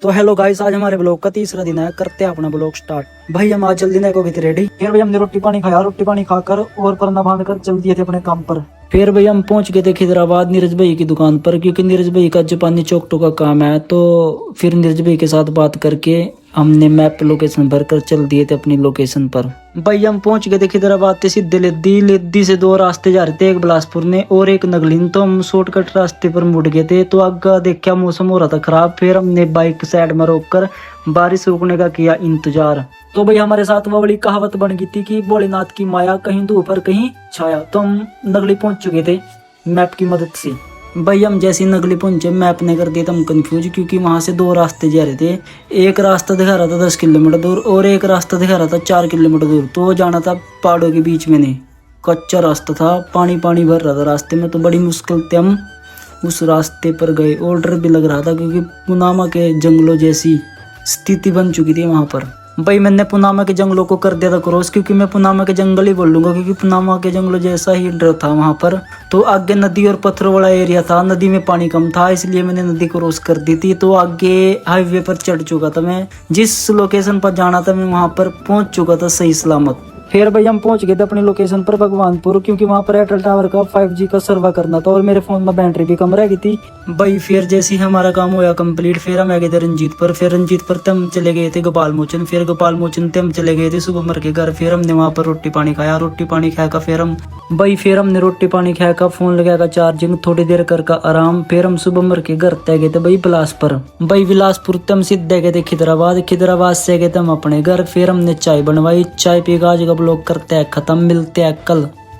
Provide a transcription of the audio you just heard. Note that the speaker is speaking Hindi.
तो हेलो गाइस, आज हमारे ब्लॉग का तीसरा दिन है। करते हैं अपना ब्लॉग स्टार्ट। भाई हम आज जल्दी नहीं को गए थे रेडी। फिर भाई हमने रोटी पानी खाया, रोटी पानी खाकर और परना बांध कर चल दिए थे अपने काम पर। फिर भाई हम पहुंच गए थे खिदराबाद नीरज भाई की दुकान पर, क्योंकि नीरज भाई का जापानी चौकटो का काम है। तो फिर नीरज भाई के साथ बात करके हमने मैप लोकेशन भर कर चल दिए थे अपनी लोकेशन पर। भाई हम पहुंच गए थे खिदराबाद से सीधे लेद्दी। लेद्दी से दो रास्ते जा रहे थे, एक बिलासपुर ने और एक नगलिन। तो हम शॉर्टकट रास्ते पर मुड़ गए थे। तो आगे देखा मौसम हो रहा था खराब। फिर हमने बाइक साइड में रोककर बारिश रुकने का किया इंतजार। तो भाई हमारे साथ वो बड़ी कहावत बन गई थी कि भोलेनाथ की माया, कहीं धूप और कहीं छाया। तो हम नगली पहुंच चुके थे मैप की मदद से। भाई हम जैसे ही नगली पहुंचे, मैप ने कर दिया था हम कंफ्यूज, क्योंकि वहां से दो रास्ते जा रहे थे। एक रास्ता दिखा रहा था 10 किलोमीटर दूर और एक रास्ता दिखा रहा था 4 किलोमीटर दूर। तो जाना था पहाड़ों के बीच में, नहीं कच्चा रास्ता था, पानी पानी भर रहा था रास्ते में। तो बड़ी मुश्किल से हम उस रास्ते पर गए और डर भी लग रहा था, क्योंकि पुनामा के जंगलों जैसी स्थिति बन चुकी थी वहां पर। भाई मैंने पुनामा के जंगलों को कर दिया था क्रॉस, क्योंकि मैं पुनामा के जंगल ही बोलूंगा, क्योंकि पुनामा के जंगलों जैसा ही डर था वहां पर। तो आगे नदी और पत्थरों वाला एरिया था, नदी में पानी कम था, इसलिए मैंने नदी क्रॉस कर दी थी। तो आगे हाईवे पर चढ़ चुका था मैं, जिस लोकेशन पर जाना था मैं वहां पर पहुंच चुका था सही सलामत। फिर भाई हम पहुंच गए थे अपनी लोकेशन पर भगवानपुर, क्योंकि वहां पर एयरटेल टावर का 5G का सर्वा करना था और मेरे फोन में बैटरी भी कम रह गई थी। भाई फिर जैसे ही हमारा काम होया कंप्लीट, फिर हम आ गए थे रंजीत पर। फिर रंजीत पर हम चले गए थे गोपाल मोचन। फिर गोपाल मोचन से हम चले गए थे सुबह के घर। फिर हमने वहां पर रोटी पानी खाया। रोटी पानी खाया का फिर हमने रोटी पानी खाया का फोन लगाया चार्जिंग, थोड़ी देर कर का आराम। फिर हम सुबह के घर तय गए थे भाई बिलासपुर। भाई बिलासपुर से हम सीधे गए थे खिदराबाद। खिदराबाद से गए थे हम अपने घर। फिर हमने चाय बनवाई, चाय पी का आज का ब्लॉग करते हैं खत्म। मिलते हैं कल।